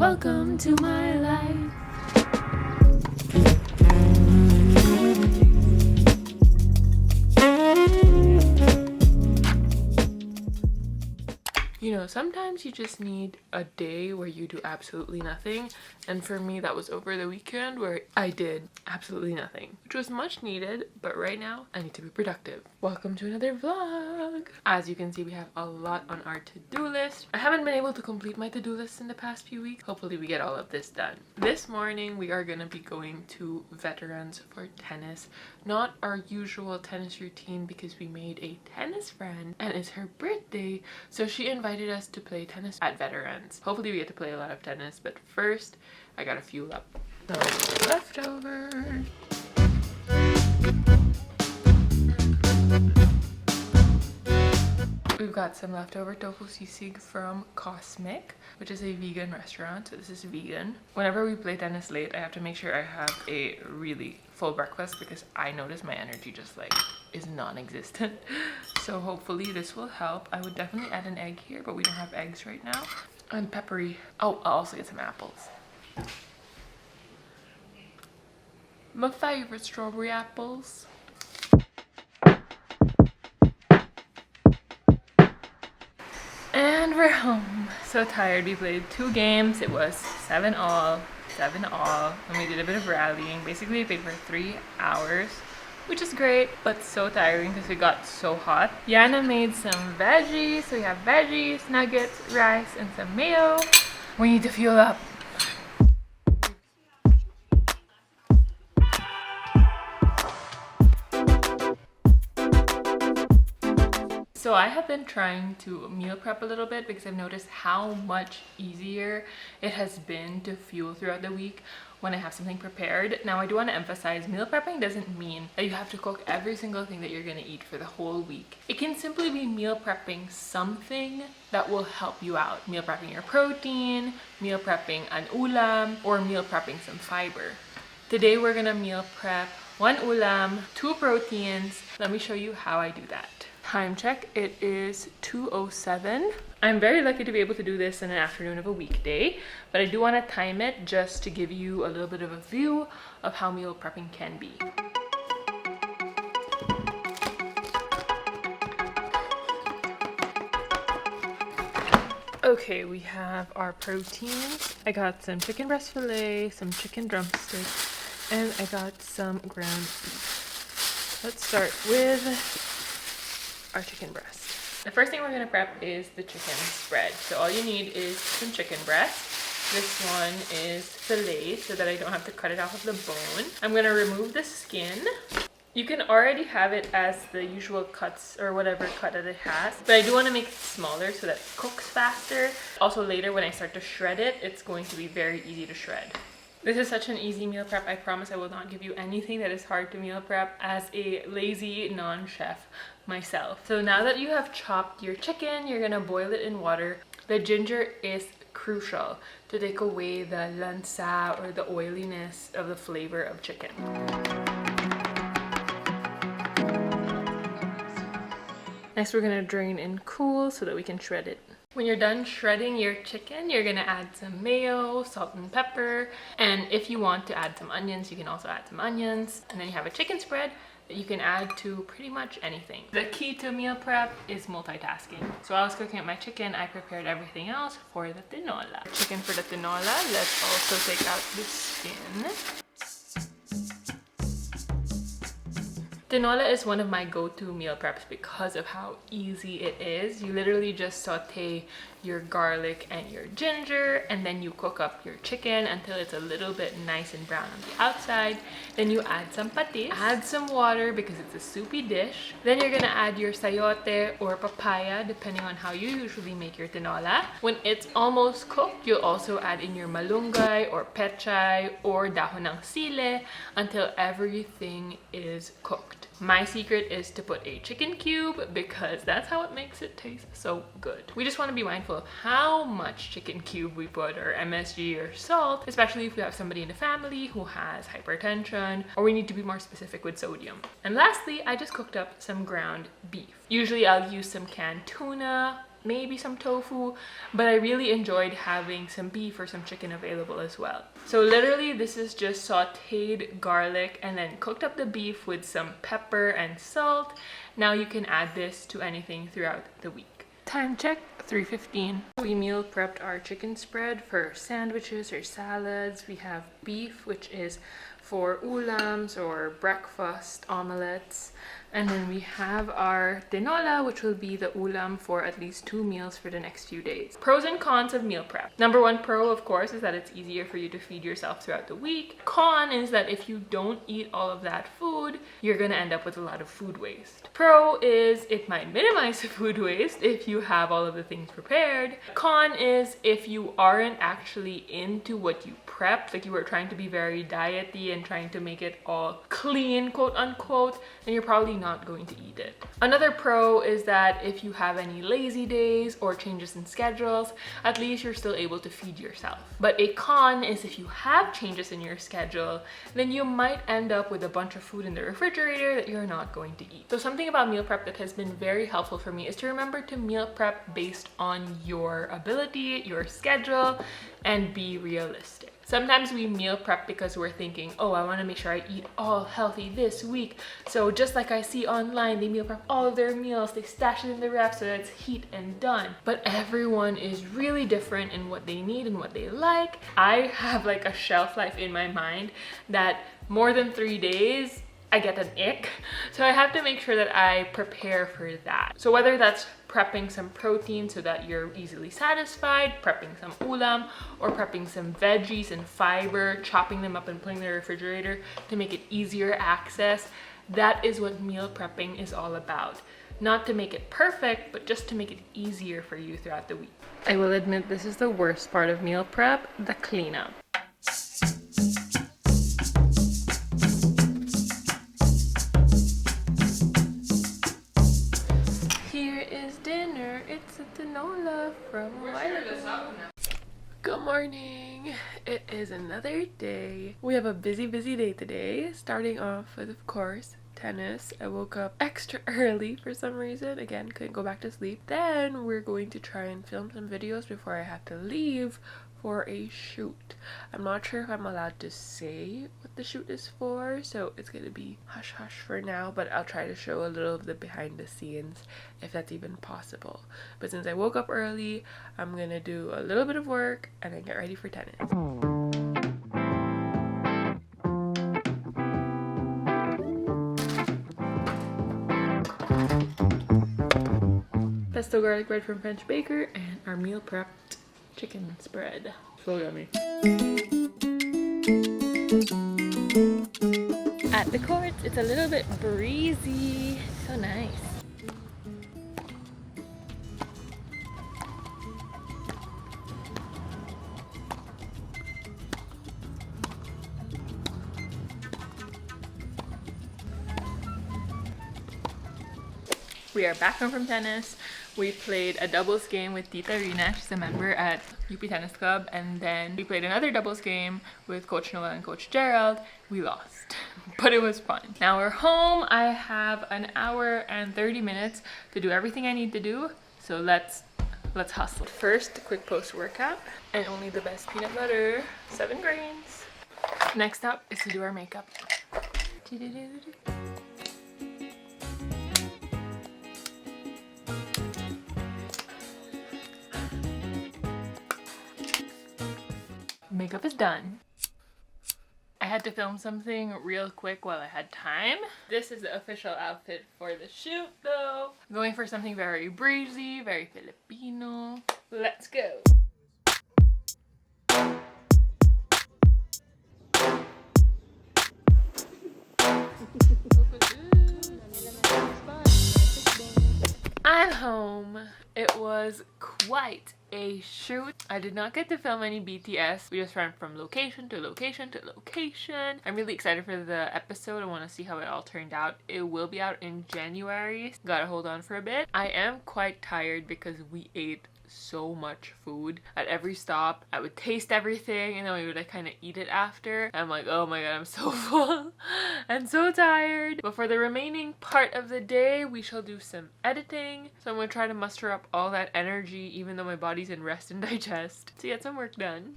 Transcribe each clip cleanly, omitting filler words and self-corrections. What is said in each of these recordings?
Welcome to my life. You know, sometimes you just need a day where you do absolutely nothing, and for me that was over the weekend where I did absolutely nothing, which was much needed, but right now I need to be productive. Welcome to another vlog. As you can see, we have a lot on our to-do list. I haven't been able to complete my to-do list in the past few weeks. Hopefully we get all of this done. This morning we are gonna be going to Veterans for tennis. Not our usual tennis routine because we made a tennis friend and it's her birthday, so she invited us to play tennis at Veterans. Hopefully we get to play a lot of tennis, but first I gotta fuel up those leftovers. We've got some leftover tofu sisig from Cosmic, which is a vegan restaurant, so this is vegan. Whenever we play tennis late, I have to make sure I have a really full breakfast because I notice my energy just like is non-existent. So hopefully this will help. I would definitely add an egg here, but we don't have eggs right now. And peppery. Oh, I'll also get some apples. My favorite strawberry apples. And we're home. So tired. We played 2 games. It was 7-all, and we did a bit of rallying. Basically we played for 3 hours, which is great, but so tiring because we got so hot. Yana made some veggies, so we have veggies, nuggets, rice, and some mayo. We need to fuel up. So I have been trying to meal prep a little bit because I've noticed how much easier it has been to fuel throughout the week when I have something prepared. Now I do want to emphasize, meal prepping doesn't mean that you have to cook every single thing that you're going to eat for the whole week. It can simply be meal prepping something that will help you out. Meal prepping your protein, meal prepping an ulam, or meal prepping some fiber. Today we're going to meal prep 1 ulam, 2 proteins. Let me show you how I do that. Time check, it is 2:07. I'm very lucky to be able to do this in an afternoon of a weekday, but I do want to time it just to give you a little bit of a view of how meal prepping can be. Okay, we have our proteins. I got some chicken breast fillet, some chicken drumsticks, and I got some ground beef. Let's start with our chicken breast. The first thing we're going to prep is the chicken spread. So all you need is some chicken breast. This one is fillet so that I don't have to cut it off of the bone. I'm going to remove the skin. You can already have it as the usual cuts or whatever cut that it has, but I do want to make it smaller so that it cooks faster. Also later when I start to shred it, it's going to be very easy to shred. This is such an easy meal prep. I promise I will not give you anything that is hard to meal prep as a lazy non-chef myself. So now that you have chopped your chicken, you're gonna boil it in water. The ginger is crucial to take away the lansa or the oiliness of the flavor of chicken. Next we're gonna drain and cool so that we can shred it. When you're done shredding your chicken, you're gonna add some mayo, salt and pepper, and if you want to add some onions, you can also add some onions. And then you have a chicken spread that you can add to pretty much anything. The key to meal prep is multitasking. So while I was cooking up my chicken, I prepared everything else for the tinola. Chicken for the tinola, let's also take out the skin. Tinola is one of my go-to meal preps because of how easy it is. You literally just saute your garlic and your ginger, and then you cook up your chicken until it's a little bit nice and brown on the outside. Then you add some patis, add some water because it's a soupy dish. Then you're gonna add your sayote or papaya depending on how you usually make your tinola. When it's almost cooked, you'll also add in your malunggay or pechay or dahon ng sile until everything is cooked. My secret is to put a chicken cube because that's how it makes it taste so good. We just want to be mindful of how much chicken cube we put, or MSG or salt, especially if we have somebody in the family who has hypertension, or we need to be more specific with sodium. And lastly, I just cooked up some ground beef. Usually I'll use some canned tuna maybe some tofu, but I really enjoyed having some beef or some chicken available as well. So literally this is just sauteed garlic and then cooked up the beef with some pepper and salt. Now you can add this to anything throughout the week. Time check, 3:15. We meal prepped our chicken spread for sandwiches or salads. We have beef, which is for ulams or breakfast omelettes. And then we have our tinola, which will be the ulam for at least 2 meals for the next few days. Pros and cons of meal prep. Number one pro, of course, is that it's easier for you to feed yourself throughout the week. Con is that if you don't eat all of that food, you're gonna end up with a lot of food waste. Pro is it might minimize the food waste if you have all of the things prepared. Con is if you aren't actually into what you prepped, like you were trying to be very diety and trying to make it all clean, quote unquote, then you're probably not going to eat it. Another pro is that if you have any lazy days or changes in schedules, at least you're still able to feed yourself. But a con is if you have changes in your schedule, then you might end up with a bunch of food in the refrigerator that you're not going to eat. So something about meal prep that has been very helpful for me is to remember to meal prep based on your ability, your schedule, and be realistic. Sometimes we meal prep because we're thinking, oh, I want to make sure I eat all healthy this week. So just like I see online, they meal prep all of their meals, they stash it in the wrap so that it's heat and done. But everyone is really different in what they need and what they like. I have like a shelf life in my mind that more than 3 days, I get an ick. So I have to make sure that I prepare for that. So whether that's prepping some protein so that you're easily satisfied, prepping some ulam, or prepping some veggies and fiber, chopping them up and putting them in the refrigerator to make it easier access, that is what meal prepping is all about. Not to make it perfect, but just to make it easier for you throughout the week. I will admit this is the worst part of meal prep, the cleanup. Dinner. It's a tinola from a while ago. Good morning. It is another day. We have a busy day today. Starting off with, of course, tennis. I woke up extra early for some reason. Again, couldn't go back to sleep. Then we're going to try and film some videos before I have to leave for a shoot. I'm not sure if I'm allowed to say what the shoot is for, so it's gonna be hush hush for now, but I'll try to show a little of the behind the scenes if that's even possible. But since I woke up early, I'm gonna do a little bit of work and then get ready for tennis. Pesto garlic bread from French Baker and our meal prepped chicken spread. So yummy. At the courts, it's a little bit breezy. So nice. We are back home from tennis. We played a doubles game with Tita Rina, she's a member at UP Tennis Club, and then we played another doubles game with Coach Noel and Coach Gerald. We lost, but it was fun. Now we're home. I have an hour and 30 minutes to do everything I need to do, so let's hustle. First, a quick post-workout, and only the best peanut butter, 7 grains. Next up is to do our makeup. Makeup is done. I had to film something real quick while I had time. This is the official outfit for the shoot though. I'm going for something very breezy, very Filipino. Let's go. I'm home. It was quite a shoot. I did not get to film any BTS. We just ran from location to location to location. I'm really excited for the episode. I want to see how it all turned out. It will be out in January. Gotta hold on for a bit. I am quite tired because we ate so much food. At every stop, I would taste everything and then we would like kind of eat it after. I'm like, oh my god, I'm so full and so tired. But for the remaining part of the day, we shall do some editing. So I'm gonna try to muster up all that energy even though my body's in rest and digest to get some work done.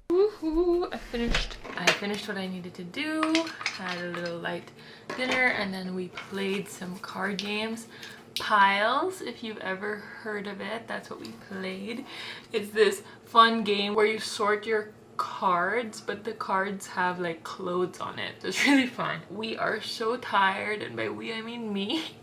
Woohoo! I finished what I needed to do. Had a little light dinner and then we played some card games. Piles, if you've ever heard of it, that's what we played. It's this fun game where you sort your cards, but the cards have like clothes on it. So it's really fun. We are so tired, and by we I mean me.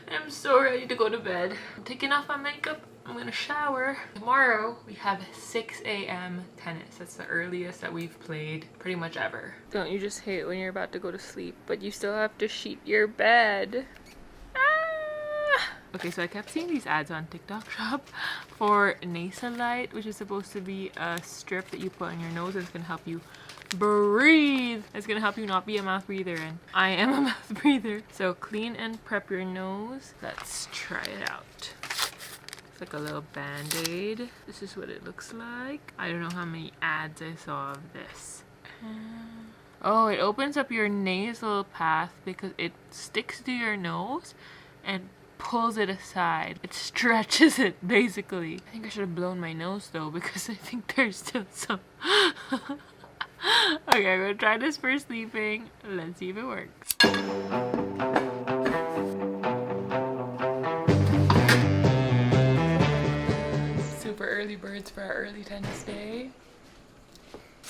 I'm so ready to go to bed. I'm taking off my makeup. I'm gonna shower. Tomorrow we have 6 a.m. tennis. That's the earliest that we've played pretty much ever. Don't you just hate when you're about to go to sleep, but you still have to sheet your bed? Okay, so I kept seeing these ads on TikTok Shop for nasal light, which is supposed to be a strip that you put on your nose and it's gonna help you breathe. It's gonna help you not be a mouth breather, and I am a mouth breather. So clean and prep your nose. Let's try it out. It's like a little band-aid. This is what it looks like. I don't know how many ads I saw of this. Oh, it opens up your nasal path because it sticks to your nose and pulls it aside. It stretches it, basically. I think I should have blown my nose though, because I think there's still some. Okay, I'm gonna try this for sleeping. Let's see if it works. Super early birds for our early tennis day.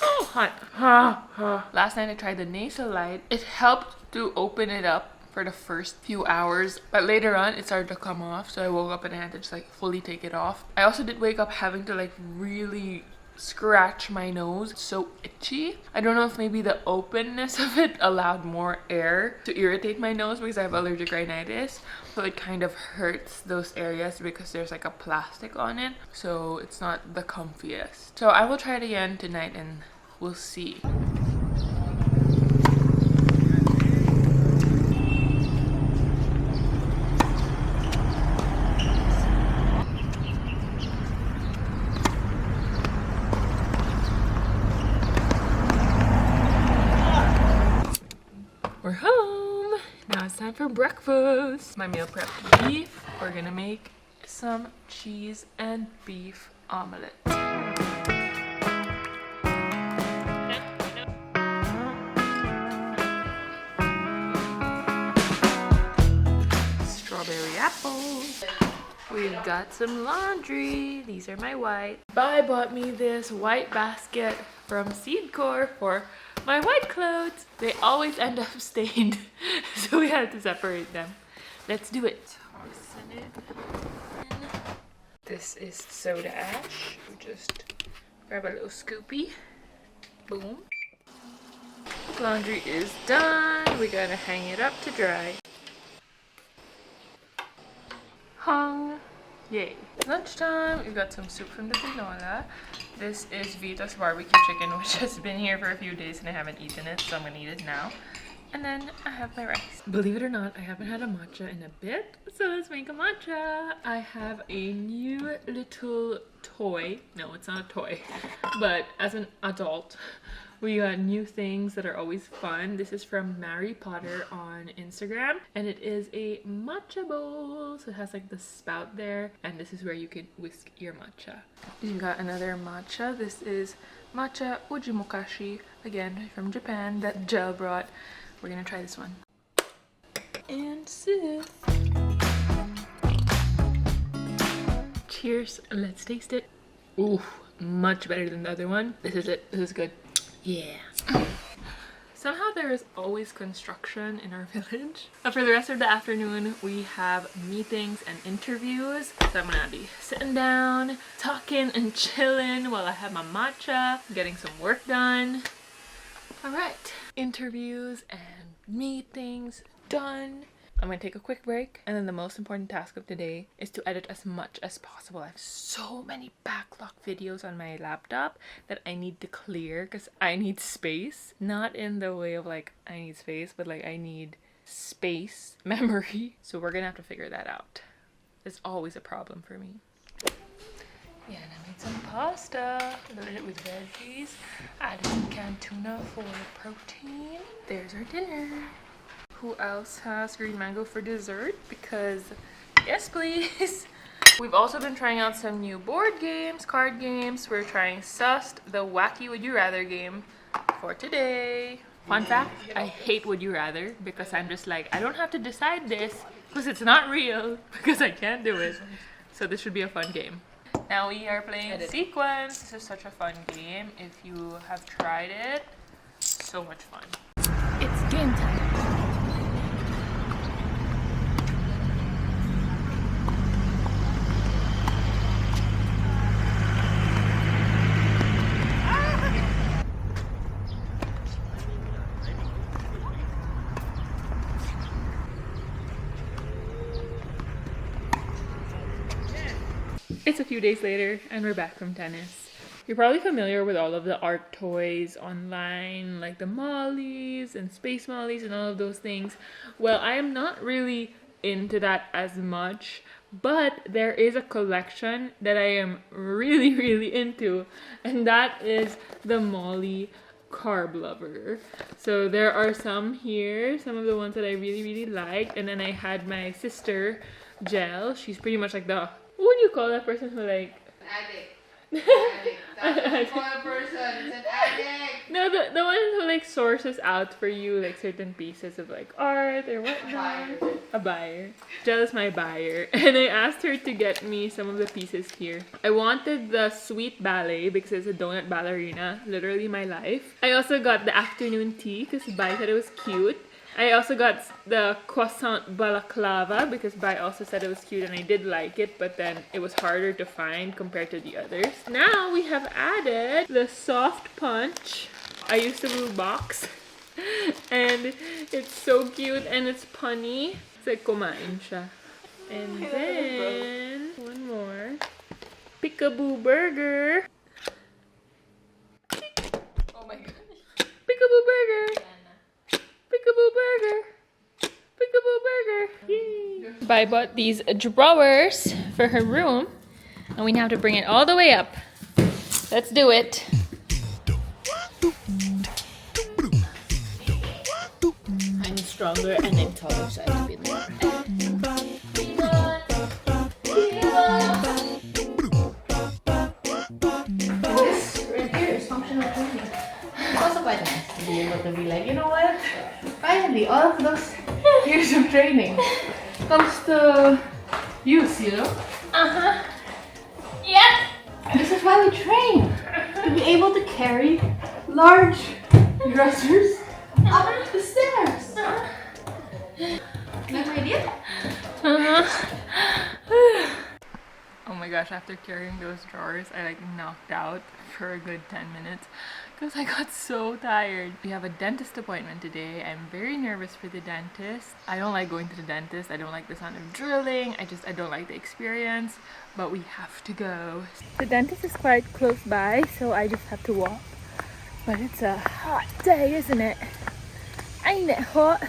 Oh, hot. Last night I tried the nasal light. It helped to open it up for the first few hours, but later on it started to come off, so I woke up and I had to just like fully take it off. I also did wake up having to like really scratch my nose. It's so itchy. I don't know if maybe the openness of it allowed more air to irritate my nose because I have allergic rhinitis, so it kind of hurts those areas because there's like a plastic on it, so it's not the comfiest. So I will try it again tonight and we'll see. We're home. Now it's time for breakfast. My meal prep beef. We're gonna make some cheese and beef omelet. Strawberry apples. We've got some laundry. These are my white. Bai bought me this white basket from Seedcore for my white clothes. They always end up stained, so we had to separate them. Let's do it. This is soda ash. We just grab a little scoopy. Boom. Laundry is done. We gotta hang it up to dry. Hung. Yay. Lunchtime. We've got some soup from the Tinola. This is Vita's barbecue chicken, which has been here for a few days and I haven't eaten it, so I'm gonna eat it now. And then I have my rice. Believe it or not, I haven't had a matcha in a bit, so let's make a matcha. I have a new little toy. No, it's not a toy, but as an adult, we got new things that are always fun. This is from Mary Potter on Instagram, and it is a matcha bowl. So it has like the spout there, and this is where you can whisk your matcha. You got another matcha. This is matcha ujimokashi, again from Japan, that Gel brought. We're gonna try this one. And sip. Cheers. Let's taste it. Ooh, much better than the other one. This is it. This is good. Yeah. Somehow there is always construction in our village. But for the rest of the afternoon, we have meetings and interviews. So I'm gonna be sitting down, talking and chilling while I have my matcha, getting some work done. All right, interviews and meetings done. I'm gonna take a quick break, and then the most important task of today is to edit as much as possible. I have so many backlog videos on my laptop that I need to clear because I need space. Not in the way of like I need space, but like I need space, memory. So we're gonna have to figure that out. It's always a problem for me. Yeah, and I made some pasta, loaded it with veggies, added some canned tuna for protein. There's our dinner. Who else has green mango for dessert? Because yes, please. We've also been trying out some new board games, card games. We're trying Sussed, the wacky Would You Rather game for today. Fun fact, I hate Would You Rather because I'm just like, I don't have to decide this because it's not real because I can't do it. So this should be a fun game. Now we are playing Sequence. This is such a fun game. If you have tried it, so much fun. It's game time. It's a few days later and we're back from tennis. You're probably familiar with all of the art toys online, like the mollies and space mollies and all of those things. Well, I am not really into that as much, but there is a collection that I am really into, and that is the Molly Carb Lover. So there are some here, some of the ones that I really liked, and then I had my sister Gel. She's pretty much like the, what do you call that person who like... Addict. Addict. That's not a person, it's an addict. No, the one who like sources out for you like certain pieces of like art or whatnot. A buyer. Gel is my buyer. And I asked her to get me some of the pieces here. I wanted the Sweet Ballet because it's a donut ballerina. Literally my life. I also got the afternoon tea because Bai said it was cute. I also got the croissant balaclava because Bai also said it was cute and I did like it, but then it was harder to find compared to the others. Now we have added the soft punch. I used the blue box and it's so cute and it's punny. It's like kumain siya. And then one more. Peekaboo burger. Oh my gosh. Peekaboo burger. Peekaboo burger. Peekaboo burger. Yay. Bai bought these drawers for her room and we now have to bring it all the way up. Let's do it. I'm stronger and I'm taller, so I have to be there. This right here is functional training. It's also quite nice to be able to be like, you know what? Finally, all of those years of training comes to use, you know? Uh-huh. Yep. This is why we train. To be able to carry large dressers up the stairs. Like my idea? Oh my gosh, after carrying those drawers, I like knocked out for a good 10 minutes because I got so tired. We have a dentist appointment today. I'm very nervous for the dentist. I don't like going to the dentist. I don't like the sound of drilling. I don't like the experience, but we have to go. The dentist is quite close by, so I just have to walk. But it's a hot day, isn't it? Ain't it hot?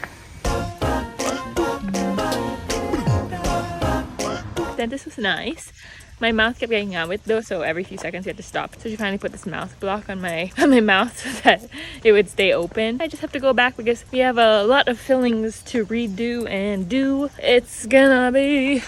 Dentist was nice. My mouth kept getting out with though, so every few seconds you had to stop. So she finally put this mouth block on my mouth so that it would stay open. I just have to go back because we have a lot of fillings to redo and do. It's gonna be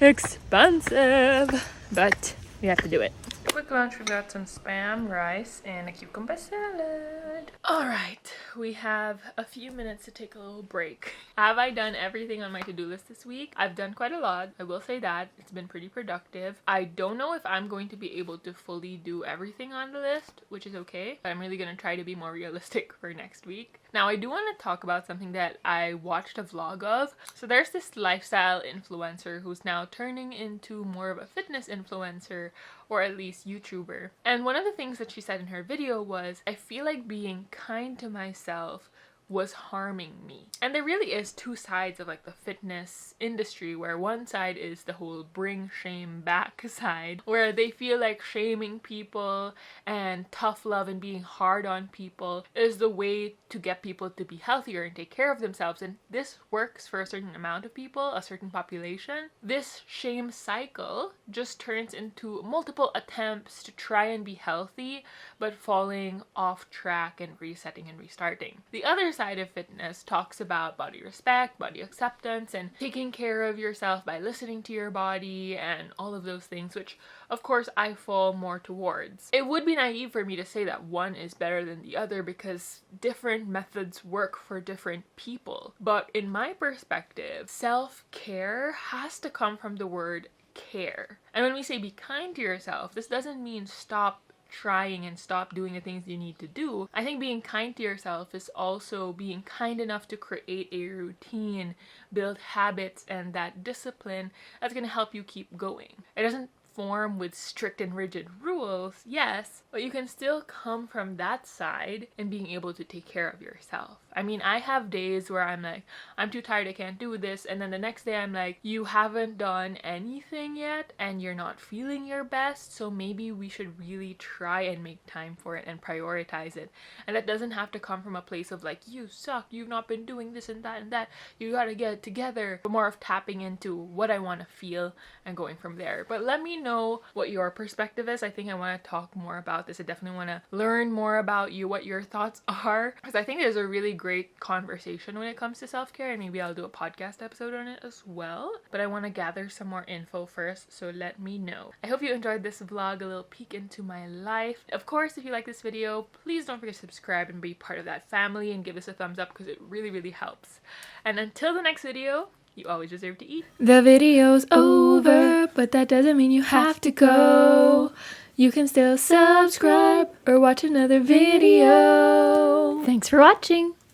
expensive, but we have to do it. Quick lunch, we've got some spam, rice, and a cucumber salad. Alright, we have a few minutes to take a little break. Have I done everything on my to-do list this week? I've done quite a lot, I will say that. It's been pretty productive. I don't know if I'm going to be able to fully do everything on the list, which is okay. But I'm really going to try to be more realistic for next week. Now, I do want to talk about something that I watched a vlog of. So there's this lifestyle influencer who's now turning into more of a fitness influencer, or at least YouTuber. And one of the things that she said in her video was, I feel like being kind to myself was harming me. And there really is two sides of like the fitness industry, where one side is the whole bring shame back side, where they feel like shaming people and tough love and being hard on people is the way to get people to be healthier and take care of themselves. And this works for a certain amount of people, a certain population. This shame cycle just turns into multiple attempts to try and be healthy, but falling off track and resetting and restarting. The other side of fitness talks about body respect, body acceptance, and taking care of yourself by listening to your body and all of those things, which of course I fall more towards. It would be naive for me to say that one is better than the other because different methods work for different people. But in my perspective, self-care has to come from the word care. And when we say be kind to yourself, this doesn't mean stop trying and stop doing the things you need to do. I think being kind to yourself is also being kind enough to create a routine, build habits, and that discipline that's going to help you keep going. It doesn't form with strict and rigid rules, yes, but you can still come from that side and being able to take care of yourself. I mean, I have days where I'm like, I'm too tired, I can't do this, and then the next day I'm like, you haven't done anything yet and you're not feeling your best, so maybe we should really try and make time for it and prioritize it. And that doesn't have to come from a place of like, you suck, you've not been doing this and that, you gotta get it together, but more of tapping into what I want to feel and going from there. But let me know what your perspective is. I think I want to talk more about this. I definitely want to learn more about you, what your thoughts are, because I think there's a really great conversation when it comes to self-care, and maybe I'll do a podcast episode on it as well. But I want to gather some more info first, so let me know. I hope you enjoyed this vlog, a little peek into my life. Of course, if you like this video, please don't forget to subscribe and be part of that family and give us a thumbs up because it really, really helps. And until the next video, you always deserve to eat. The video's over, but that doesn't mean you have to go. You can still subscribe or watch another video. Thanks for watching.